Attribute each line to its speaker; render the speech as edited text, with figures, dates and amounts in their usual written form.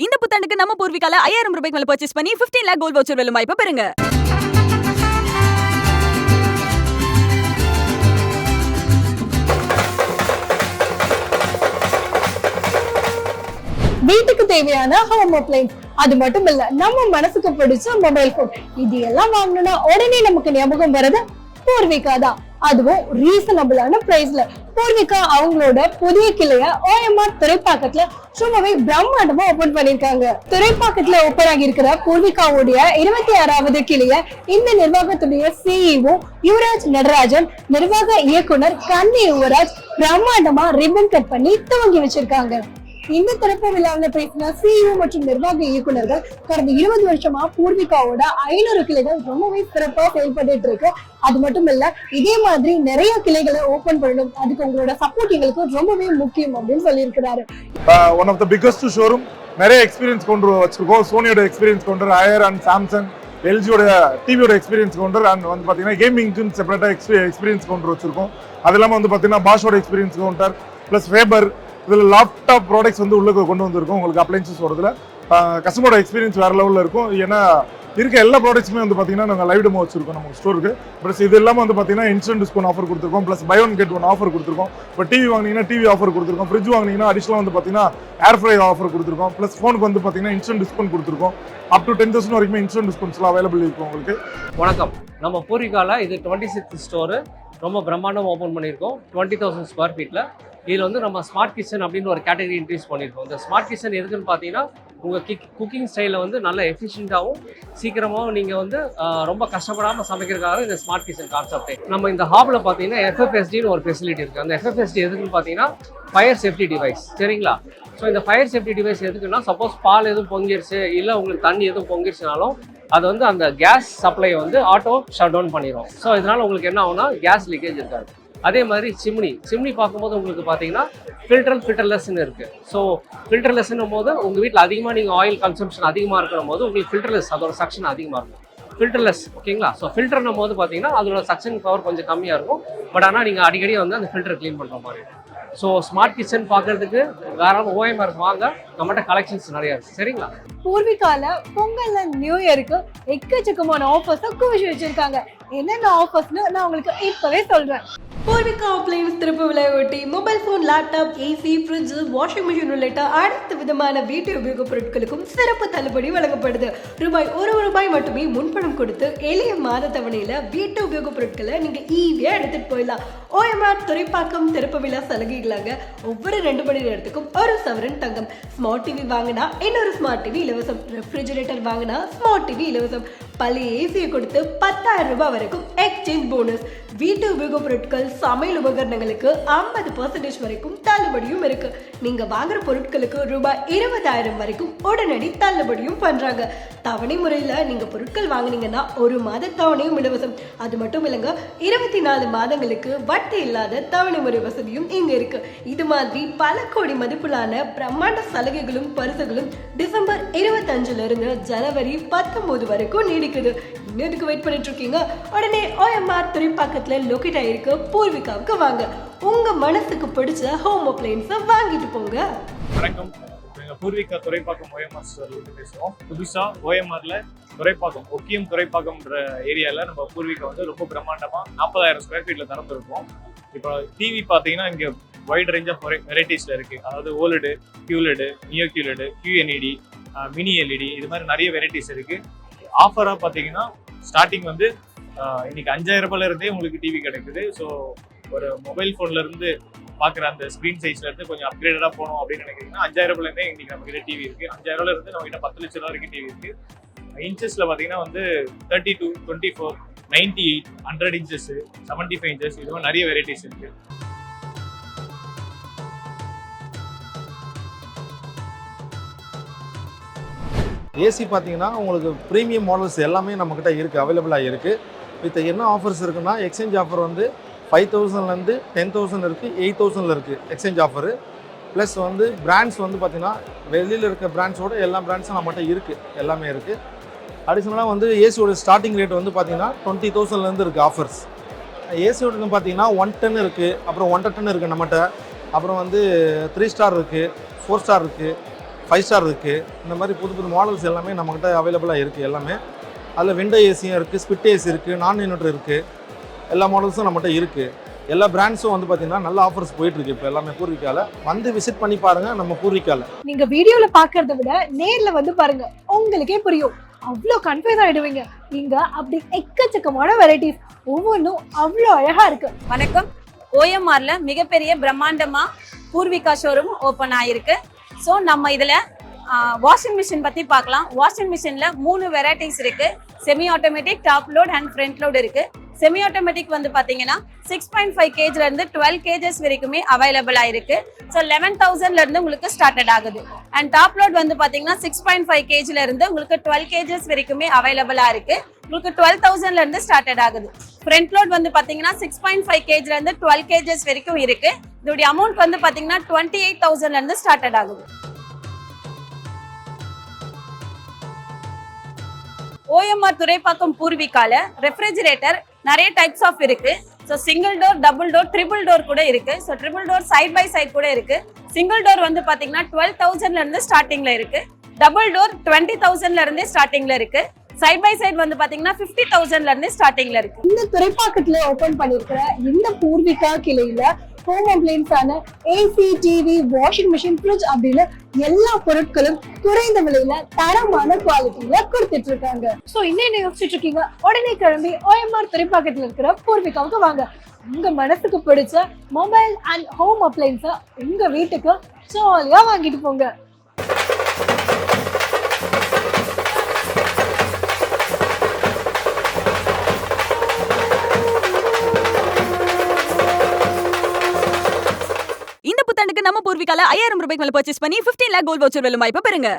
Speaker 1: இந்த புத்தாண்டுக்கு நம்ம பூர்விகால 5000 ரூபாய்க்கு மேல பர்ச்சேஸ் பண்ணி 15 lakh கோல்ட் வவுச்சர் வெல்லும் வாய்ப்பை பெறுங்க.
Speaker 2: வீட்டுக்கு தேவையான ஹோம் அப்ளைன்ஸ், அது மட்டும் இல்ல நம்ம மனசுக்கு பிடிச்ச மொபைல் போன், இது எல்லாம் வாங்கணும்னா உடனே நமக்கு ஞாபகம் வரது பூர்விகா தான். அதுவும் ரீசனபிளான பிரைஸ்ல. பூர்விகா அவங்களோட புதிய கிளைய ஓஎம்ஆர் துறைப்பாக்கத்துல சும்மாவே பிரம்மாண்டமா ஓபன் பண்ணிருக்காங்க. துறைப்பாக்கத்துல ஓபன் ஆகி இருக்கிற பூர்விகாவுடைய 26வது கிளைய இந்த நிர்வாகத்துடைய சிஇஓ யுவராஜ் நடராஜன், நிர்வாக இயக்குனர் கன்னி யுவராஜ் பிரம்மாண்டமா ரிப்பன் கட் பண்ணி துவங்கி வச்சிருக்காங்க. இந்த திறப்பு விழாவில் பேசின சிஇஓ மற்றும் நிர்வாக இயக்குநர்கள், கடந்த 20 வருஷமா பூர்விகாவோட 500 கிளைகள் ரொம்பவே சிறப்பா செயல்பட்டு இருக்கு. அது மட்டும் இல்ல, இதே மாதிரி நிறைய கிளைகளை ஓபன் பண்ணணும், அதுக்கு உங்களோட சப்போர்ட் எங்களுக்கு ரொம்பவே முக்கியம் அப்படின்னு சொல்லி இருக்கிறாரு.
Speaker 3: One of the biggest showroom, நிறைய எக்ஸ்பீரியன்ஸ் கொண்டு வச்சிருக்கோம். சோனியோட எக்ஸ்பீரியன்ஸ் கொண்டு, ஹையர் அண்ட் சாம்சங், எல்ஜியோட டிவியோட எக்ஸ்பீரியன்ஸ் கொண்டு, அண்ட் வந்து பார்த்தீங்கன்னா கேமிங்க்கு செப்பரேட்டாக எக்ஸ்பீரியன்ஸ் கொண்டு வச்சிருக்கோம். அது இல்லாமல் வந்து பார்த்தீங்கன்னா பாஷோட எக்ஸ்பீரியன்ஸ் கவுண்டர் ப்ளஸ் ஃபேபர், இதில் லேப்டாப் ப்ராடக்ட்ஸ் வந்து உள்ளே கொண்டு வந்திருக்கோம். உங்களுக்கு அப்ளைன்சஸ் வரதுல கஸ்டமரோட எக்ஸ்பீரியன்ஸ் வேறு லெவலில் இருக்கும். ஏன்னா இருக்க எல்லா ப்ராடக்ட்ஸுமே வந்து பார்த்தீங்கன்னா நாங்கள் லைவ் டெமோ வச்சிருக்கோம் நம்ம ஸ்டோருக்கு. ப்ளஸ் இது இல்லாமல் வந்து பார்த்தீங்கன்னா இன்ஸ்டன்ட் டிஸ்கவுண்ட் ஆஃபர் கொடுத்துருக்கோம். Plus buy one get one offer கொடுத்துருக்கோம். இப்போ டிவி வாங்கினீங்கன்னா டிவி ஆஃபர் கொடுத்துருக்கோம். ஃப்ரிட்ஜ் வாங்கினீங்கன்னா அடிஷனலாக வந்து பார்த்தீங்கன்னா ஏர் ஃப்ரை ஆஃபர் கொடுத்துருக்கோம். ப்ளஸ் ஃபோனுக்கு வந்து பார்த்தீங்கன்னா இன்ஸ்டன்ட் டிஸ்கவுண்ட் கொடுத்துருக்கோம். அப் டு 10,000 வரைக்கும் இன்ஸ்டன்ட் டிஸ்கவுண்ட்ஸ்லாம் அவைலபிள் இருக்கும் உங்களுக்கு.
Speaker 4: வணக்கம். நம்ம பூர்விகாவில் இது 26th ஸ்டோரு ரொம்ப பிரம்மாண்டம் ஓப்பன் பண்ணியிருக்கோம். 20,000 ஸ்கொயர் ஃபீட்டில். இதில் வந்து நம்ம ஸ்மார்ட் கிச்சன் அப்படின்னு ஒரு கேட்டகரி இன்ட்ரடியூஸ் பண்ணியிருக்கோம். இந்த ஸ்மார்ட் கிச்சன் எதுக்குன்னு பார்த்தீங்கன்னா, உங்கள் குக்கிங் ஸ்டைலில் வந்து நல்ல எஃபிஷியண்ட்டாகவும் சீக்கிரமாகவும் நீங்கள் வந்து ரொம்ப கஷ்டப்படாமல் சமைக்கிறதுக்காக இந்த ஸ்மார்ட் கிச்சன் கான்செப்டே. நம்ம இந்த ஹாபில் பார்த்தீங்கன்னா எஃப்எஃப்எஸ்டின்னு ஒரு ஃபெசிலிட்டி இருக்குது. அந்த எஃப்எஃப்எஸ்டி எதுக்குன்னு பார்த்தீங்கன்னா ஃபயர் சேஃப்டி டிவைஸ், சரிங்களா? ஸோ இந்த ஃபயர் சேஃப்டி டிவைஸ் எதுக்குன்னா, சப்போஸ் பால் எதுவும் பொங்கிருச்சு இல்லை உங்களுக்கு தண்ணி எதுவும் பொங்கிருச்சுனாலும் அது வந்து அந்த கேஸ் சப்ளை வந்து ஆட்டோ ஷட் டவுன் பண்ணிடும். ஸோ இதனால் உங்களுக்கு என்ன ஆகும்னா கேஸ் லீக்கேஜ் இருக்காது. அதே மாதிரி சிம்னி பார்க்கும்போது உங்களுக்கு பார்த்தீங்கன்னா ஃபில்டர்லெஸ்ன்னு இருக்குது. ஸோ ஃபில்டர்லெஸ்ன்னும் போது உங்கள் வீட்டில் அதிகமாக நீங்கள் ஆயில் கன்சம்ஷன் அதிகமாக இருக்கிற போது உங்களுக்கு ஃபில்டர்லெஸ் அதோட சக்ஷன் அதிகமாக இருக்கும். ஃபில்டர்லெஸ், ஓகேங்களா? ஸோ ஃபில்டர்னும் போது பார்த்தீங்கன்னா அதோட சக்ஷன் பவர் கொஞ்சம் கம்மியாக இருக்கும். பட் ஆனால் நீங்கள் அடிக்கடி வந்து அந்த ஃபில்டர் க்ளீன் பண்ணுற மாதிரி இருக்கும். ஸோ ஸ்மார்ட் கிச்சன் பார்க்கறதுக்கு வேற ஓஎம்ஆர் வாங்க, நம்மகிட்ட கலெக்ஷன்ஸ் நிறைய இருக்குது, சரிங்களா?
Speaker 2: பூர்விகால பொங்கல் நியூ இயருக்கு எக்கச்சக்கமான ஆஃபர்ஸை குவிச்சு வச்சிருக்காங்க. என்னென்ன ஆஃபர்ஸ்னு நான் உங்களுக்கு இப்பவே சொல்றேன். பூர்விகா அப்ளைன்ஸ் திறப்பு விலையொட்டி mobile phone, laptop, AC, fridge, washing machine உள்ளிட்ட அனைத்து விதமான வீட்டு உபயோகப் பொருட்களுக்கும் சிறப்பு தள்ளுபடி வழங்கப்படுது. ரூபாய் 1 மட்டுமே முன்பணம் கொடுத்து எளிய மாத தவணையில வீட்டு உபயோகப் பொருட்களை நீங்க ஈஸியா எடுத்துட்டு போயிடலாம். ஓஎம்ஆர் துறைப்பாக்கம் திறப்பு விழா சலுகைகளாக ஒவ்வொரு 2 மணி நேரத்துக்கும் 1 சவரன் தங்கம், ஸ்மார்ட் டிவி வாங்கினா இன்னொரு ஸ்மார்ட் டிவி இலவசம், ரெஃப்ரிஜரேட்டர் வாங்கினா ஸ்மார்ட் டிவி இலவசம், பழைய ஏசியை கொடுத்து 10,000 ரூபாய் வரைக்கும் எக்ஸ்சேஞ்ச் போனஸ், வீட்டு உபயோகப் பொருட்கள், சமையல் உபகரணங்களுக்கு 50% வரைக்கும் தள்ளுபடியும் இருக்கு. நீங்க வாங்குற பொருட்களுக்கு ரூபாய் 20,000 வரைக்கும் உடனடி தள்ளுபடியும் பண்றாங்க. தவணை முறையில நீங்க பொருட்கள் வாங்கினீங்கன்னா 1 மாத தவணையும் இலவசம். அது மட்டும் இல்லைங்க, 24 மாதங்களுக்கு வட்டி இல்லாத தவணை முறை வசதியும் இங்க இருக்கு. இது மாதிரி பல கோடி மதிப்பிலான பிரம்மாண்ட சலுகைகளும் பரிசுகளும் டிசம்பர் 25 இருந்து ஜனவரி 19 வரைக்கும் நீடிக்குது. இன்னும் வெயிட் பண்ணிட்டு இருக்கீங்க? உடனே ஓஎம்ஆர் துறைப்பாக்கத்துல லொகேட் ஆயிருக்கு பூர்விகாவுக்கு வாங்க. உங்க மனசுக்கு பிடிச்ச ஹோம் அப்ளைன்ஸை வாங்கிட்டு போங்க.
Speaker 5: வணக்கம். எங்கள் பூர்விகா துறைப்பாக்கம் ஓஎம்ஆர் ஸ்டோர்லேருந்து பேசுகிறோம். புதுசாக ஓஎம்ஆரில் துறைப்பாக்கம், ஒக்கியம் துறைப்பாக்கம்ன்ற ஏரியாவில் நம்ம பூர்விகா வந்து ரொம்ப பிரம்மாண்டமாக 40,000 ஸ்கொயர் ஃபீட்டில் திறந்துருக்கோம். இப்போ டிவி பார்த்தீங்கன்னா இங்கே வைட் ரேஞ்ச் ஆஃப் வெரைட்டிஸில் இருக்குது. அதாவது ஓலெடு, கியூலெடு, நியோ கியூலெடு, கியூஎன்இடி, மினி எல்இடி, இது மாதிரி நிறைய வெரைட்டிஸ் இருக்குது. ஆஃபராக பார்த்தீங்கன்னா ஸ்டார்டிங் வந்து இன்னைக்கு 5,000 ரூபாயிலிருந்தே உங்களுக்கு டிவி கிடைக்குது. ஸோ ஒரு மொபைல் ஃபோன்லேருந்து பார்க்குற அந்த ஸ்க்ரீன் சைஸ்லேருந்து கொஞ்சம் அப்கிரேடடாக போகணும் அப்படின்னு நினைக்கிறீங்கன்னா 5,000 ரூபாயிலேருந்தே இன்னைக்கு நம்மகிட்ட டிவி இருக்குது. 5,000 ரூபாயிலிருந்து நம்மகிட்ட 10 லட்சம் ரூபா வரைக்கும் டிவி இருக்குது. இன்ச்சஸில் பார்த்தீங்கன்னா வந்து 32, 24, 98, 100 இன்ச்சஸ், 75 இன்ச்சஸ், இது மாதிரி நிறைய வெரைட்டிஸ் இருக்குது.
Speaker 6: ஏசி பார்த்தீங்கன்னா உங்களுக்கு ப்ரீமியம் மாடல்ஸ் எல்லாமே நம்மக்கிட்ட இருக்குது, அவைலபிளாக இருக்குது. வித் என்ன ஆஃபர்ஸ் இருக்குன்னா, எக்ஸ்சேஞ்ச் ஆஃபர் வந்து 5,000லேருந்து 10,000 இருக்குது, 8,000 இருக்குது எக்ஸ்சேஞ்ச் ஆஃபரு. ப்ளஸ் வந்து பிராண்ட்ஸ் வந்து பார்த்திங்கன்னா வெளியில் இருக்க பிராண்ட்ஸோட எல்லா பிராண்ட்ஸும் நம்மகிட்ட இருக்குது, எல்லாமே இருக்குது. அடிஷ்னலாக வந்து ஏசியோட ஸ்டார்டிங் ரேட் வந்து பார்த்திங்கன்னா 20,000லேருந்து இருக்குது ஆஃபர்ஸ். ஏசியோட பார்த்தீங்கன்னா 110 இருக்குது, அப்புறம் 110 இருக்குது நம்மகிட்ட. அப்புறம் வந்து 3 ஸ்டார் இருக்குது, 4 ஸ்டார் இருக்குது, 5 ஸ்டார் இருக்குது. இந்த மாதிரி புது புது மாடல்ஸ் எல்லாமே நம்மக்கிட்ட அவைலபிளாக இருக்குது எல்லாமே. அதில் விண்டோ ஏசியும் இருக்குது, ஸ்பிட் ஏசி இருக்குது, நான் இன்வெர்டர் இருக்குது. எல்லா மாடல்ஸும் நம்மகிட்ட இருக்குது. எல்லா பிராண்ட்ஸும் வந்து பார்த்தீங்கன்னா நல்ல ஆஃபர்ஸ் போயிட்டுருக்கு இப்போ எல்லாமே பூர்விகாவில். வந்து விசிட் பண்ணி பாருங்கள் நம்ம பூர்விகாவில்.
Speaker 2: நீங்க வீடியோல பாக்குறத விட நேர்ல வந்து பாருங்க, உங்களுக்கே புரியும். அவ்வளோ கன்ஃபியூஸ் ஆயிடுவீங்க. இங்க அப்படி எக்கச்சக்கமான வெரைட்டிஸ், ஒவ்வொன்றும் அவ்வளோ அழகா இருக்கு.
Speaker 1: வணக்கம். ஓஎம்ஆர்ல மிகப்பெரிய பிரம்மாண்டமா பூர்விகா ஷோரூம் ஓபன் ஆயிருக்கு. ஸோ நம்ம இதுல வாஷிங் மிஷின் பத்தி பார்க்கலாம். வாஷிங் மிஷின்ல 3 வெரைட்டிஸ் இருக்கு. Semi automatic, top load and front load இருக்கு. செமி ஆட்டோமேட்டிக் வந்து பாத்தீங்கன்னா 6.5 kgல இருந்து 12 kgs வரைக்குமே அவைலபிளா இருக்கு. ஸோ 11,000ல இருந்து உங்களுக்கு ஸ்டார்டட் ஆகுது. அண்ட் டாப் லோட் வந்து பாத்தீங்கன்னா 6.5 kgல இருந்து உங்களுக்கு 12 kgs வரைக்குமே அவைலபிளா இருக்கு. உங்களுக்கு 12,000ல இருந்து ஸ்டார்டட் ஆகுது. ஃப்ரண்ட் லோட் வந்து பாத்தீங்கன்னா 6.5 kgல இருந்து 12 kgs வரைக்கும் இருக்கு. இதோட அமௌண்ட் வந்து பாத்தீங்கன்னா 28,000ல இருந்து ஸ்டார்டட் ஆகுது. ஓஎம்ஆர் துறைப்பாக்கம் பூர்விகால ரெஃப்ரிஜிரேட்டர் நிறைய டைப்ஸ் ஆஃப் இருக்கு. So single door, double door, triple door கூட இருக்கு. So triple door side by side கூட இருக்கு. சிங்கிள் டோர் வந்து பாத்தீங்கன்னா 12,000ல இருந்து ஸ்டார்டிங்ல இருக்கு. டபுள் டோர் 20,000ல இருந்து ஸ்டார்டிங்ல இருக்கு. சைட் பை சைட் வந்து பாத்தீங்கன்னா 50,000ல இருந்து ஸ்டார்டிங்ல இருக்கு.
Speaker 2: இந்த துறைப்பாக்கத்துல ஓபன் பண்ணிருக்கிற இந்த பூர்விகா கிளையில ஹோம் அப்ளையன்ஸான AC, TV, washing machine, fridge அப்படின்னு எல்லா பொருட்களும் குறைந்த விலையில தரமான குவாலிட்டியில கொடுத்துட்டு இருக்காங்க. சோ என்ன யோசிச்சுட்டு இருக்கீங்க? உடனே கிளம்பி ஓஎம்ஆர் துறைப்பாக்கத்துல இருக்கிற பூர்விகாவுக்கு வாங்க. உங்க மனசுக்கு பிடிச்ச மொபைல் அண்ட் ஹோம் அப்ளையன்ஸை உங்க வீட்டுக்கு ஜாலியா வாங்கிட்டு போங்க.
Speaker 1: இந்த புத்தாண்டுக்கு நம்ம பூர்விகால 5,000 ரூபாய்க்கு மேல பர்ச்சேஸ் பண்ணி 15 lakh கோல்ட் வவுச்சர் வெல்லும் வாய்ப்பை பெறுங்க.